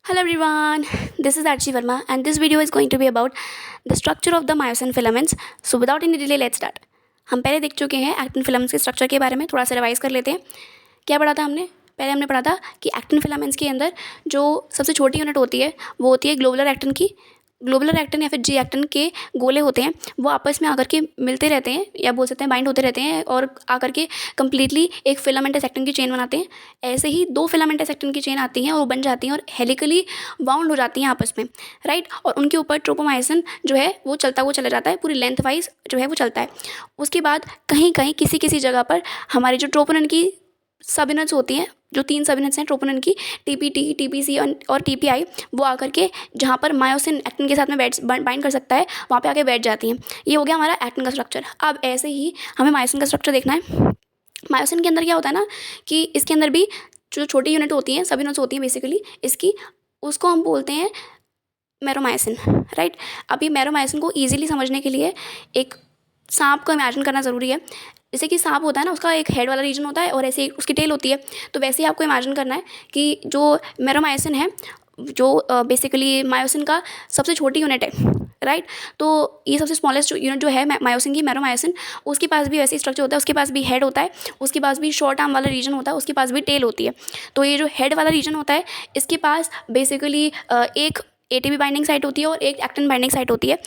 Hello everyone, this is Archie Verma and this video is going to be about the structure of the myosin filaments. So without any delay let's start. हम पहले देख चुके हैं actin filaments के structure के बारे में, थोड़ा सा रिवाइज कर लेते हैं. क्या पढ़ा था हमने? पहले हमने पढ़ा था कि एक्टिन फिलामेंट्स के अंदर जो सबसे छोटी यूनिट होती है वो होती है ग्लोबुलर एक्टिन की. ग्लोबुलर एक्टिन या फिर जी एक्टिन के गोले होते हैं, वो आपस में आकर के मिलते रहते हैं या बोल सकते हैं बाइंड होते रहते हैं और आकर के कम्प्लीटली एक फिलामेंटस एक्टिन की चेन बनाते हैं. ऐसे ही दो फिलामेंटस एक्टिन की चेन आती हैं और वो बन जाती हैं और हेलिकली बाउंड हो जाती हैं आपस में, राइट. और उनके ऊपर ट्रोपोमाइसिन जो है वो चलता हुआ चला जाता है, पूरी लेंथ वाइज जो है वो चलता है. उसके बाद कहीं कहीं किसी किसी जगह पर हमारी जो ट्रोपोनिन की सब यूनिट्स होती हैं, जो तीन सब यूनिट्स हैं ट्रोपोनिन की, टीपीटी, टीपीसी और टीपीआई, वो आकर के जहाँ पर मायोसिन एक्टिन के साथ में बाइंड कर सकता है वहाँ पे आके बैठ जाती हैं. ये हो गया हमारा एक्टिन का स्ट्रक्चर. अब ऐसे ही हमें मायोसिन का स्ट्रक्चर देखना है. मायोसिन के अंदर क्या होता है ना कि इसके अंदर भी जो छोटी यूनिट होती हैं, सब यूनिट्स होती हैं बेसिकली इसकी, उसको हम बोलते हैं मैरोमायोसिन, राइट. अभी मैरोमायोसिन को ईजिली समझने के लिए एक सांप को इमेजिन करना ज़रूरी है. जैसे कि सांप होता है ना, उसका एक हेड वाला रीजन होता है और ऐसे ही उसकी टेल होती है. तो वैसे ही आपको इमेजिन करना है कि जो मैरोमायोसिन है, जो बेसिकली मायोसिन का सबसे छोटी यूनिट है, राइट. तो ये सबसे स्मॉलेस्ट यूनिट जो है मायोसिन की, मैरोमायोसिन, उसके पास भी वैसे ही स्ट्रक्चर होता है. उसके पास भी हेड होता है, उसके पास भी शॉर्ट आर्म वाला रीजन होता है, उसके पास भी टेल होती है. तो ये जो हेड वाला रीजन होता है इसके पास बेसिकली एक एटीपी बाइंडिंग साइट होती है और एक एक्टिन बाइंडिंग साइट होती है.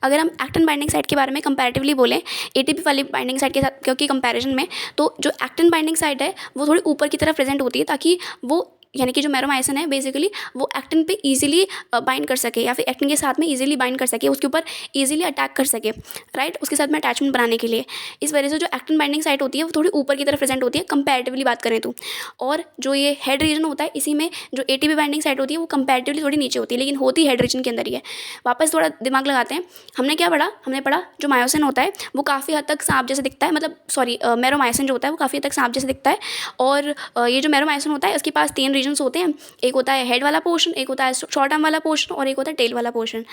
अगर हम एक्टिन बाइंडिंग साइट के बारे में कंपैरेटिवली बोलें एटीपी वाली बाइंडिंग साइट के साथ क्योंकि कंपैरिजन में, तो जो एक्टिन बाइंडिंग साइट है वो थोड़ी ऊपर की तरफ प्रेजेंट होती है ताकि वो, यानी कि जो मैरोमायोसिन है बेसिकली वो एक्टिन पे इजीली बाइंड कर सके या फिर एक्टिन के साथ में इजीली बाइंड कर सके, उसके ऊपर इजीली अटैक कर सके, राइट, उसके साथ में अटैचमेंट बनाने के लिए. इस वजह से जो एक्टिन बाइंडिंग साइट होती है वो थोड़ी ऊपर की तरफ प्रेजेंट होती है कंपैरेटिवली बात करें तो. और जो ये हेड रीजन होता है इसी में जो एटीपी बाइंडिंग साइट होती है वो कंपैरेटिवली थोड़ी नीचे होती है, लेकिन होती हेड रीजन के अंदर ही है. वापस थोड़ा दिमाग लगाते हैं. हमने क्या पढ़ा? हमने पढ़ा जो मायोसिन होता है वो काफ़ी हद तक सांप जैसे दिखता है, मतलब सॉरी मैरोमायोसिन जो होता है वो काफ़ी हद तक सांप जैसे दिखता है. और ये जो मैरोमायोसिन होता है उसके पास तीन रीजन्स होते हैं. एक होता है हेड वाला पोर्शन, एक होता है शॉर्ट आर्म वाला पोर्शन और एक होता है टेल वाला पोर्शन.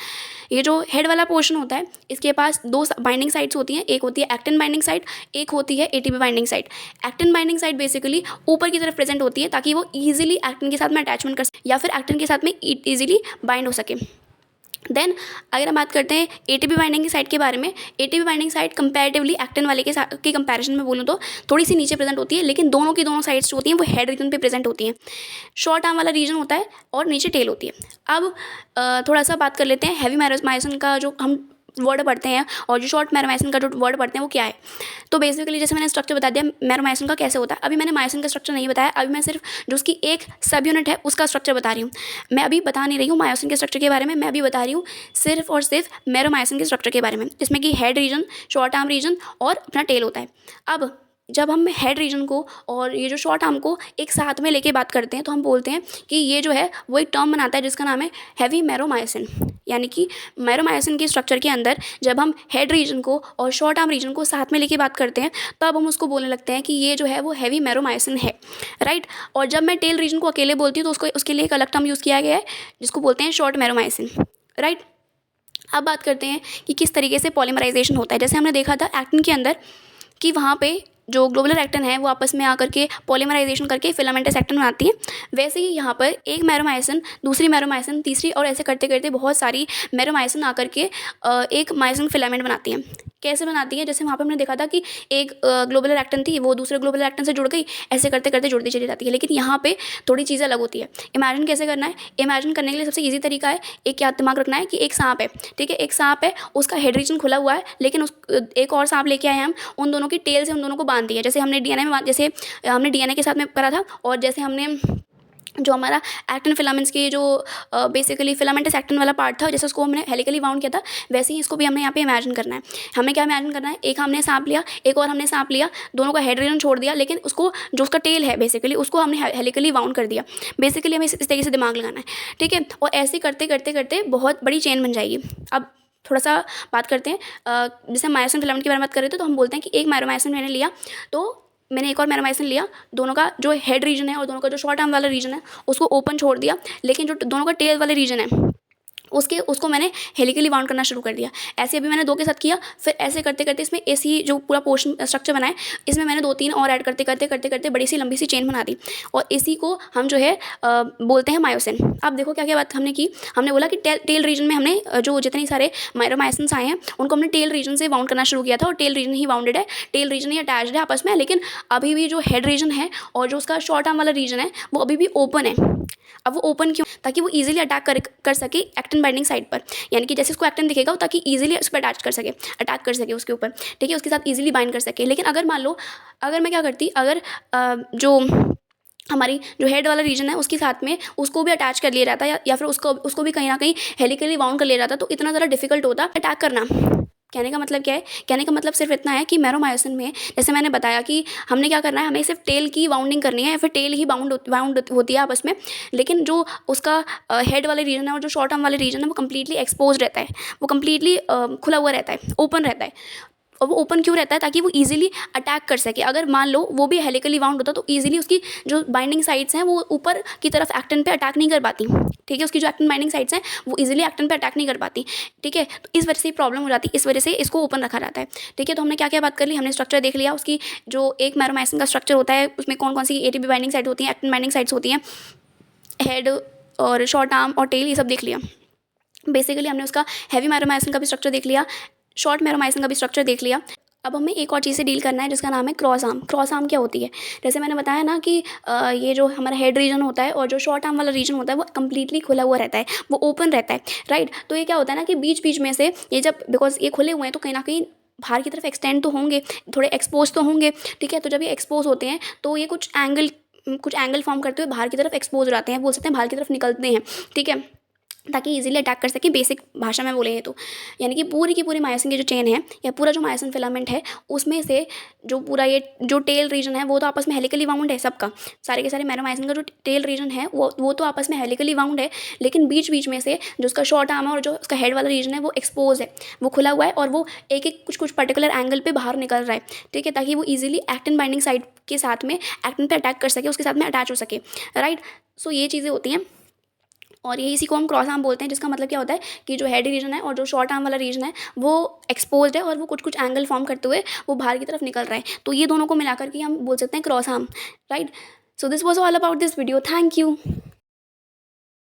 ये जो हेड वाला पोर्शन होता है इसके पास दो बाइंडिंग साइट्स होती हैं. एक होती है एक्टिन बाइंडिंग साइट, एक होती है ATP binding site. Actin binding site basically ऊपर की तरफ प्रेजेंट होती है ताकि वो ईजिली एक्टिन के साथ में अटैचमेंट कर सके या फिर एक्टिन के साथ में ईजिली बाइंड हो सके. देन अगर हम बात करते हैं एटीपी बाइंडिंग की साइट के बारे में, ATP binding site comparatively actin वाले के कंपैरिजन में बोलूँ तो थोड़ी सी नीचे प्रेजेंट होती है, लेकिन दोनों की दोनों साइड्स जो होती हैं वो हेड रीजन पे प्रेजेंट होती हैं. शॉर्ट आर्म वाला रीजन होता है और नीचे टेल होती है. अब थोड़ा सा बात कर लेते हैं हैवी मैरोमायोसिन का जो हम वर्ड पढ़ते हैं और जो शॉर्ट मैरोमायोसिन का जो वर्ड पढ़ते हैं वो क्या है. तो बेसिकली जैसे मैंने स्ट्रक्चर बता दिया मैरोमायोसिन का कैसे होता है. अभी मैंने मायोसिन का स्ट्रक्चर नहीं बताया, अभी मैं सिर्फ जो उसकी एक सब यूनिट है उसका स्ट्रक्चर बता रही हूँ. मैं अभी बता नहीं रही हूँ मायोसिन के स्ट्रक्चर के बारे में, मैं अभी बता रही हूँ सिर्फ और सिर्फ मैरोमायोसिन के स्ट्रक्चर के बारे में, जिसमें कि head region, short arm region और अपना टेल होता है. अब जब हम हेड रीजन को और ये जो शॉर्ट आर्म को एक साथ में लेके बात करते हैं तो हम बोलते हैं कि ये जो है वो एक टर्म बनाता है जिसका नाम है हैवी मैरोमायोसिन. यानी कि मैरोमायोसिन के स्ट्रक्चर के अंदर जब हम हेड रीजन को और शॉर्ट आर्म रीजन को साथ में लेके बात करते हैं तब हम उसको बोलने लगते हैं कि ये जो है वो हैवी मैरोमायोसिन है, राइट. और जब मैं टेल रीजन को अकेले बोलती हूँ तो उसको उसके लिए एक अलग टर्म यूज़ किया गया है जिसको बोलते हैं शॉर्ट मैरोमायोसिन, राइट. अब बात करते हैं कि किस तरीके से पॉलीमराइजेशन होता है. जैसे हमने देखा था एक्टिन के अंदर कि वहाँ पे जो ग्लोबुलर एक्टिन है वो आपस में आकर के पॉलीमराइजेशन करके फिलामेंटस एक्टिन बनाती है. वैसे ही यहाँ पर एक मैरोमायोसिन, दूसरी मैरोमायोसिन, तीसरी और ऐसे करते करते बहुत सारी मैरोमायोसिन आकर के एक मायोसिन फिलामेंट बनाती हैं. कैसे बनाती है? जैसे वहाँ पर हमने देखा था कि एक ग्लोबुलर एक्टिन थी, वो दूसरे ग्लोबुलर एक्टिन से जुड़ गई, ऐसे करते करते जुड़ती चली जाती है. लेकिन यहाँ पे थोड़ी चीज़ें अलग होती है. इमेजिन कैसे करना है? इमेजिन करने के लिए सबसे ईजी तरीका है, एक याद दिमाग रखना है कि एक सांप है, ठीक है, एक सांप है, उसका हेड रीजन खुला हुआ है, लेकिन उस एक और सांप लेके आए हैं हम, उन दोनों की टेल से उन दोनों को बांध दिया. जैसे हमने डीएनए में जैसे हमने डीएनए के साथ में करा था और जैसे हमने जो हमारा एक्टिन फिलामेंट्स की जो बेसिकली फिलामेंटस एक्टिन वाला पार्ट था, जैसे उसको हमने हेलिकली बाउंड किया था, वैसे ही इसको भी हमने यहाँ पे इमेजिन करना है. हमें क्या इमेजिन करना है? एक हमने सांप लिया, एक और हमने सांप लिया, दोनों का हेड रीजन छोड़ दिया, लेकिन उसको जो उसका टेल है बेसिकली उसको हमने हेलिकली बाउंड कर दिया. बेसिकली हमें इस तरीके से दिमाग लगाना है, ठीक है. और ऐसे करते करते करते बहुत बड़ी चेन बन जाएगी. अब थोड़ा सा बात करते हैं, जैसे मायोसिन फिलामेंट के बारे में बात कर रहे थे तो हम बोलते हैं कि एक मायोसिन मैंने लिया, तो मैंने एक और मैरोमायोसिन लिया, दोनों का जो हेड रीजन है और दोनों का जो शॉर्ट आर्म वाला रीजन है उसको ओपन छोड़ दिया, लेकिन जो दोनों का टेल वाला रीजन है उसको मैंने हेलिकली बाउंड करना शुरू कर दिया। ऐसे अभी मैंने 2 के साथ किया, फिर ऐसे करते करते इसमें ऐसी जो पूरा पोर्शन स्ट्रक्चर बना है, इसमें मैंने 2-3 और ऐड करते करते करते करते बड़ी सी लंबी सी चेन बना दी, और इसी को हम जो है बोलते हैं मायोसिन। अब देखो क्या क्या बात हमने की। हमने बोला कि टेल रीजन में हमने जो जितने सारे मायोसिन्स आए हैं उनको हमने टेल रीजन से बाउंड करना शुरू किया था, और टेल रीजन ही बाउंडेड है, टेल रीजन ही अटैच्ड है आपस में। लेकिन अभी भी जो हेड रीजन है और जो उसका शॉर्ट आर्म वाला रीजन है वो अभी भी ओपन है। अब वो ओपन क्यों? ताकि वो इजीली अटैक कर सके एक्टिन बाइंडिंग साइड पर, यानी कि जैसे उसको एक्टिन दिखेगा ताकि इजीली उस पर अटैक कर सके उसके ऊपर, ठीक है, उसके साथ इजीली बाइंड कर सके। लेकिन अगर मान लो अगर मैं क्या करती, अगर जो हमारी जो हेड वाला रीजन है उसके साथ में उसको भी अटैच कर लिया जाता या फिर उसको भी कहीं ना कहीं हेलिकली बाउंड कर लिया जाता, तो इतना ज़्यादा डिफिकल्ट होता अटैक करना। कहने का मतलब क्या है? कहने का मतलब सिर्फ इतना है कि मैरोमायोसिन में जैसे मैंने बताया कि हमने क्या करना है, हमें सिर्फ टेल की बाउंडिंग करनी है या फिर टेल ही बाउंड होती है आपस में। लेकिन जो उसका हेड वाले रीजन है और जो शॉर्ट आर्म वाले रीजन है वो कम्प्लीटली एक्सपोज रहता है, वो कम्प्लीटली खुला हुआ रहता है, ओपन रहता है। और वो ओपन क्यों रहता है? ताकि वो इजीली अटैक कर सके। अगर मान लो वो भी हेलिकली बाउंड होता तो इजीली उसकी जो बाइंडिंग साइड्स हैं वो ऊपर की तरफ एक्टिन पे अटैक नहीं कर पाती, ठीक है, उसकी जो एक्टिन बाइंडिंग साइड्स हैं वो इजीली एक्टिन पे अटैक नहीं कर पाती, ठीक है। तो इस वजह से प्रॉब्लम हो जाती है, इस वजह से इसको ओपन रखा जाता है, ठीक है। तो हमने क्या क्या बात कर ली, हमने स्ट्रक्चर देख लिया उसकी, जो एक मैरोमाइसिन का स्ट्रक्चर होता है उसमें कौन कौन सी एटीपी बाइंडिंग साइड होती हैं, एक्टिन बाइंडिंग साइड्स होती हैं, हेड और शॉर्ट आर्म और टेल, ये सब देख लिया। बेसिकली हमने उसका हैवी मैरोमाइसिन का भी स्ट्रक्चर देख लिया, शॉर्ट मैरोमाइसिन का भी स्ट्रक्चर देख लिया। अब हमें एक और चीज़ से डील करना है जिसका नाम है क्रॉस आर्म। क्रॉस आर्म क्या होती है? जैसे मैंने बताया ना कि ये जो हमारा हेड रीजन होता है और जो शॉर्ट आर्म वाला रीजन होता है वो कम्प्लीटली खुला हुआ रहता है, वो ओपन रहता है, राइट। तो ये क्या होता है ना कि बीच बीच में से ये जब, बिकॉज ये खुले हुए हैं तो कहीं ना कहीं बाहर की तरफ एक्सटेंड तो होंगे, थोड़े एक्सपोज तो होंगे, ठीक है। तो जब ये एक्सपोज होते हैं तो ये कुछ एंगल फॉर्म करते हुए बाहर की तरफ एक्सपोज हो जाते हैं, बोल सकते हैं बाहर की तरफ निकलते हैं, ठीक है, ताकि इजीली अटैक कर सके। बेसिक भाषा में बोले तो यानी कि पूरी की पूरी मायोसिन की जो चेन है या पूरा जो मायोसिन फिलामेंट है उसमें से जो पूरा ये जो टेल रीजन है वो तो आपस में हेलिकली बाउंड है सबका, सारे के सारे मैरोमायोसिन का जो टेल रीजन है वो तो आपस में हेलिकली बाउंड है। लेकिन बीच बीच में से जो उसका शॉर्ट आर्म है और जो उसका हेड वाला रीजन है वो एक्सपोज है, वो खुला हुआ है, और वो एक एक कुछ पर्टिकुलर एंगल पे बाहर निकल रहा है, ठीक है, ताकि वो ईजिली एक्टिन बाइंडिंग साइड के साथ में एक्टिन पे अटैक कर सके, उसके साथ में अटैच हो सके, राइट। सो ये चीज़ें होती हैं, और ये इसी को हम क्रॉस आर्म बोलते हैं, जिसका मतलब क्या होता है कि जो हेड रीजन है और जो शॉर्ट आर्म वाला रीजन है वो एक्सपोज्ड है और वो कुछ एंगल फॉर्म करते हुए वो बाहर की तरफ निकल रहा है। तो ये दोनों को मिलाकर के हम बोल सकते हैं cross arm, right. So this was all about this video. Thank you.